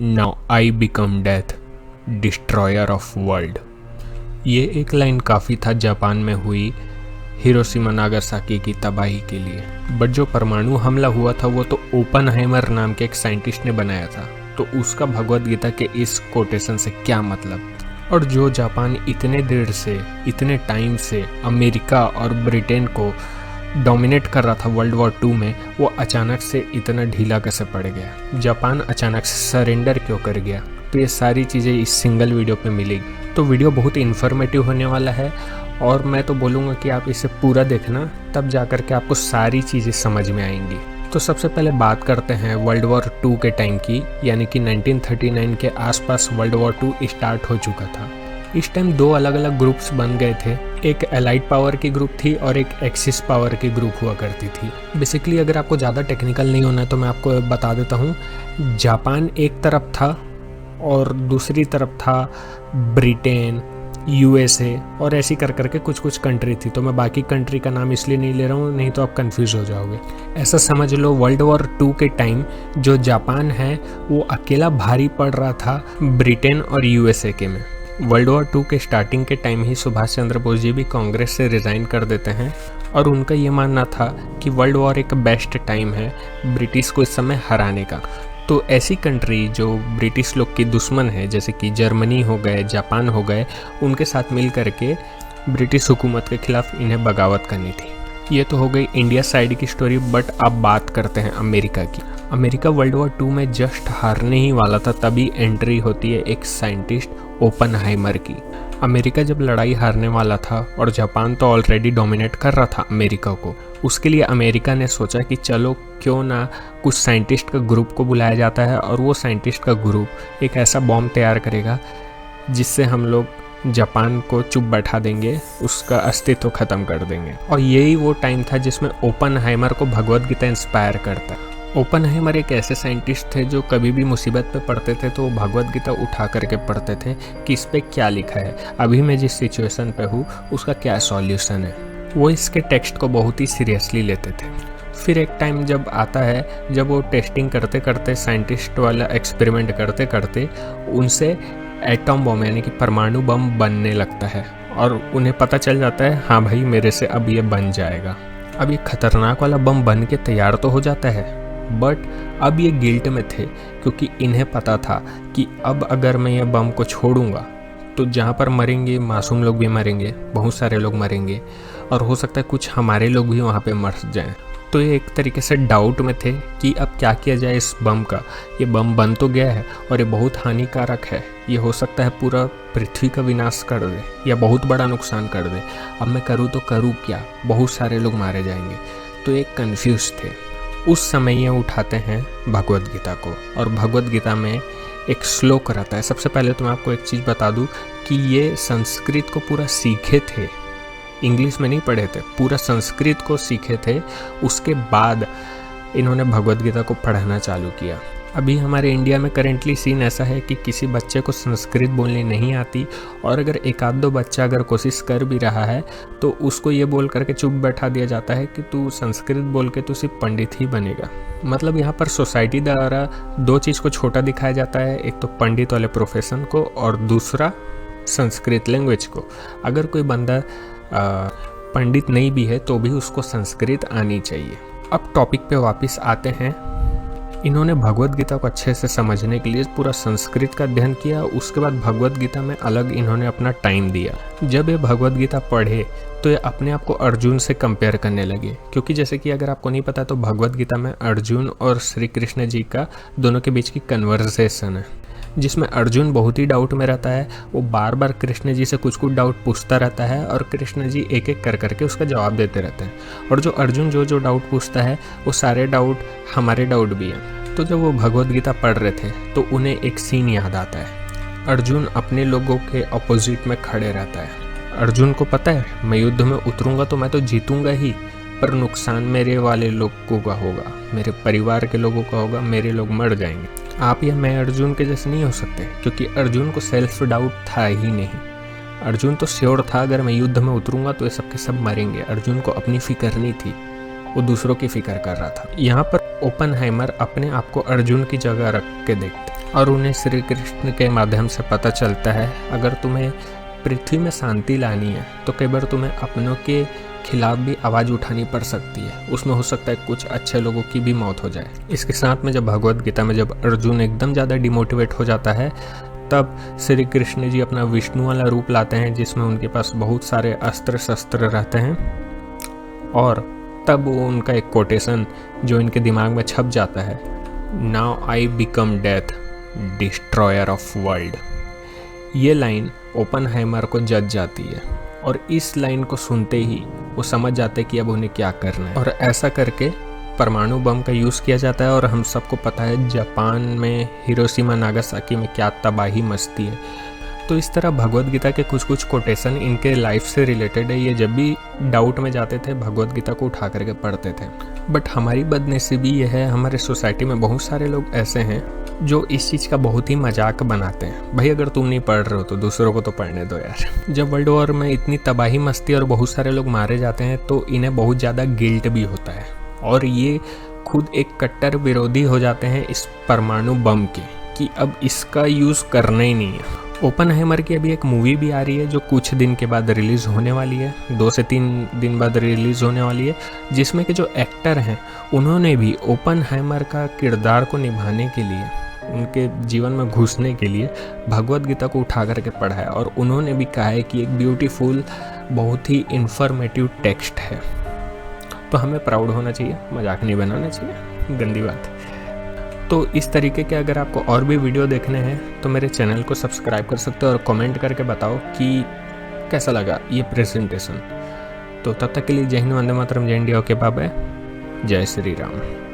Now I become death, destroyer of world. ये एक line काफ़ी था जापान में हुई हिरोशिमा नागासाकी की तबाही के लिए। बट जो परमाणु हमला हुआ था वो तो ओपनहाइमर नाम के एक साइंटिस्ट ने बनाया था, तो उसका भगवद गीता के इस कोटेशन से क्या मतलब। और जो जापान इतने देर से, इतने टाइम से अमेरिका और ब्रिटेन को डोमिनेट कर रहा था वर्ल्ड वॉर 2 में, वो अचानक से इतना ढीला कैसे पड़ गया। जापान अचानक से सरेंडर क्यों कर गया। तो ये सारी चीज़ें इस सिंगल वीडियो पे मिलेगी। तो वीडियो बहुत इन्फॉर्मेटिव होने वाला है और मैं तो बोलूँगा कि आप इसे पूरा देखना, तब जा कर के आपको सारी चीज़ें समझ में आएंगी। तो सबसे पहले बात करते हैं वर्ल्ड वॉर 2 के टाइम की, यानी कि 1939 के आसपास वर्ल्ड वॉर 2 स्टार्ट हो चुका था। इस टाइम दो अलग अलग ग्रुप्स बन गए थे। एक एलाइड पावर की ग्रुप थी और एक एक्सिस पावर की ग्रुप हुआ करती थी। बेसिकली अगर आपको ज़्यादा टेक्निकल नहीं होना है तो मैं आपको बता देता हूँ। जापान एक तरफ था और दूसरी तरफ था ब्रिटेन, यूएसए और ऐसी कर करके कुछ कुछ कंट्री थी। तो मैं बाकी कंट्री का नाम इसलिए नहीं ले रहा हूँ, नहीं तो आप कंफ्यूज हो जाओगे। ऐसा समझ लो वर्ल्ड वॉर 2 के टाइम जो जापान है वो अकेला भारी पड़ रहा था ब्रिटेन और यूएसए के में। वर्ल्ड वॉर 2 के स्टार्टिंग के टाइम ही सुभाष चंद्र बोस जी भी कांग्रेस से रिज़ाइन कर देते हैं और उनका ये मानना था कि वर्ल्ड वॉर एक बेस्ट टाइम है ब्रिटिश को इस समय हराने का। तो ऐसी कंट्री जो ब्रिटिश लोग की दुश्मन है, जैसे कि जर्मनी हो गए, जापान हो गए, उनके साथ मिल करके ब्रिटिश हुकूमत के खिलाफ इन्हें बगावत करनी थी। ये तो हो गई इंडिया साइड की स्टोरी। बट अब बात करते हैं अमेरिका की। अमेरिका वर्ल्ड वॉर 2 में जस्ट हारने ही वाला था, तभी एंट्री होती है एक साइंटिस्ट ओपनहाइमर की। अमेरिका जब लड़ाई हारने वाला था और जापान तो ऑलरेडी डोमिनेट कर रहा था अमेरिका को, उसके लिए अमेरिका ने सोचा कि चलो क्यों ना कुछ साइंटिस्ट का ग्रुप को बुलाया जाता है और वो साइंटिस्ट का ग्रुप एक ऐसा बॉम्ब तैयार करेगा जिससे हम लोग जापान को चुप बैठा देंगे, उसका अस्तित्व खत्म कर देंगे। और यही वो टाइम था जिसमें ओपनहाइमर को भगवद गीता इंस्पायर करता है। ओपनहाइमर एक ऐसे साइंटिस्ट थे जो कभी भी मुसीबत पे पड़ते थे तो वो भगवद गीता उठा करके पढ़ते थे कि इस पे क्या लिखा है, अभी मैं जिस सिचुएशन पे हूँ उसका क्या सॉल्यूशन है। वो इसके टेक्स्ट को बहुत ही सीरियसली लेते थे। फिर एक टाइम जब आता है जब वो टेस्टिंग करते करते, साइंटिस्ट वाला एक्सपेरिमेंट करते करते उनसे एटम बम यानी कि परमाणु बम बनने लगता है और उन्हें पता चल जाता है हाँ भाई मेरे से अब ये बन जाएगा। अब ये खतरनाक वाला बम बन के तैयार तो हो जाता है, बट अब ये गिल्ट में थे क्योंकि इन्हें पता था कि अब अगर मैं ये बम को छोड़ूंगा तो जहाँ पर मरेंगे मासूम लोग भी मरेंगे, बहुत सारे लोग मरेंगे और हो सकता है कुछ हमारे लोग भी वहाँ पे मर जाएं। तो ये एक तरीके से डाउट में थे कि अब क्या किया जाए इस बम का। ये बम बन तो गया है और ये बहुत हानिकारक है, ये हो सकता है पूरा पृथ्वी का विनाश कर दे या बहुत बड़ा नुकसान कर दे। अब मैं करूँ तो करूँ क्या, बहुत सारे लोग मारे जाएंगे। तो ये कन्फ्यूज थे। उस समय ये उठाते हैं भगवद गीता को और भगवद गीता में एक श्लोक रहता है। सबसे पहले तो मैं आपको एक चीज़ बता दूं कि ये संस्कृत को पूरा सीखे थे, इंग्लिश में नहीं पढ़े थे, पूरा संस्कृत को सीखे थे। उसके बाद इन्होंने भगवद गीता को पढ़ना चालू किया। अभी हमारे इंडिया में करेंटली सीन ऐसा है कि किसी बच्चे को संस्कृत बोलने नहीं आती और अगर एक आध दो बच्चा अगर कोशिश कर भी रहा है तो उसको ये बोल करके चुप बैठा दिया जाता है कि तू संस्कृत बोल के तू सिर्फ पंडित ही बनेगा। मतलब यहाँ पर सोसाइटी द्वारा दो चीज़ को छोटा दिखाया जाता है, एक तो पंडित वाले प्रोफेशन को और दूसरा संस्कृत लैंग्वेज को। अगर कोई बंदा पंडित नहीं भी है तो भी उसको संस्कृत आनी चाहिए। अब टॉपिक पे वापस आते हैं। इन्होंने भगवद गीता को अच्छे से समझने के लिए पूरा संस्कृत का अध्ययन किया। उसके बाद भगवद गीता में अलग इन्होंने अपना टाइम दिया। जब ये भगवद गीता पढ़े तो ये अपने आप को अर्जुन से कंपेयर करने लगे, क्योंकि जैसे कि अगर आपको नहीं पता तो भगवद गीता में अर्जुन और श्री कृष्ण जी का दोनों के बीच की कन्वर्सेशन है, जिसमें अर्जुन बहुत ही डाउट में रहता है। वो बार बार कृष्ण जी से कुछ कुछ डाउट पूछता रहता है और कृष्ण जी एक एक कर करके उसका जवाब देते रहते हैं। और जो अर्जुन जो डाउट पूछता है वो सारे डाउट हमारे डाउट भी हैं। तो जब वो भगवद गीता पढ़ रहे थे तो उन्हें एक सीन याद आता है। अर्जुन अपने लोगों के अपोजिट में खड़े रहता है। अर्जुन को पता है मैं युद्ध में उतरूंगा तो मैं तो जीतूंगा ही, पर नुकसान मेरे वाले लोगों का होगा, मेरे परिवार के लोगों का होगा, मेरे लोग मर जाएंगे। आप या मैं अर्जुन के जैसे नहीं हो सकते, क्योंकि अर्जुन को सेल्फ डाउट था ही नहीं। अर्जुन तो श्योर था अगर मैं युद्ध में उतरूंगा तो ये सब के सब मरेंगे। अर्जुन को अपनी फिक्र नहीं थी, वो दूसरों की फिक्र कर रहा था। यहाँ पर ओपनहाइमर अपने आप को अर्जुन की जगह रख के देखते। और उन्हें श्री कृष्ण के माध्यम से पता चलता है अगर तुम्हें पृथ्वी में शांति लानी है तो कई बार तुम्हें अपनों के खिलाफ भी आवाज़ उठानी पड़ सकती है। उसमें हो सकता है कुछ अच्छे लोगों की भी मौत हो जाए। इसके साथ में जब भगवद गीता में जब अर्जुन एकदम ज़्यादा डिमोटिवेट हो जाता है तब श्री कृष्ण जी अपना विष्णु वाला रूप लाते हैं जिसमें उनके पास बहुत सारे अस्त्र शस्त्र रहते हैं और तब वो उनका एक कोटेशन जो इनके दिमाग में छप जाता है, now I become death destroyer of world. ये लाइन ओपनहाइमर को जज जाती है और इस लाइन को सुनते ही वो समझ जाते कि अब उन्हें क्या करना है और ऐसा करके परमाणु बम का यूज़ किया जाता है। और हम सबको पता है जापान में हिरोशिमा नागासाकी में क्या तबाही मचती है। तो इस तरह भगवद गीता के कुछ कुछ कोटेशन इनके लाइफ से रिलेटेड है। ये जब भी डाउट में जाते थे भगवद गीता को उठा करके पढ़ते थे। बट हमारी बदनसीबी ये है, हमारे सोसाइटी में बहुत सारे लोग ऐसे हैं जो इस चीज़ का बहुत ही मजाक बनाते हैं। भाई अगर तुम नहीं पढ़ रहे हो तो दूसरों को तो पढ़ने दो यार। जब वर्ल्ड वॉर में इतनी तबाही मचती है और बहुत सारे लोग मारे जाते हैं तो इन्हें बहुत ज़्यादा गिल्ट भी होता है और ये खुद एक कट्टर विरोधी हो जाते हैं इस परमाणु बम के कि अब इसका यूज़ करना ही नहीं है। ओपनहाइमर की अभी एक मूवी भी आ रही है जो कुछ दिन के बाद रिलीज़ होने वाली है, 2 से 3 दिन बाद रिलीज़ होने वाली है, जिसमें के जो एक्टर हैं उन्होंने भी ओपनहाइमर का किरदार को निभाने के लिए, उनके जीवन में घुसने के लिए भगवद गीता को उठा करके पढ़ा है और उन्होंने भी कहा है कि एक ब्यूटीफुल बहुत ही इंफॉर्मेटिव टेक्स्ट है। तो हमें प्राउड होना चाहिए, मजाक नहीं बनाना चाहिए, गंदी बात। तो इस तरीके के अगर आपको और भी वीडियो देखने हैं तो मेरे चैनल को सब्सक्राइब कर सकते हो और कमेंट करके बताओ कि कैसा लगा ये प्रेजेंटेशन। तो तब तक के लिए जय हिंद, वंदे मातरम, जय इंडिया, ओके बाय बाय, जय श्री राम।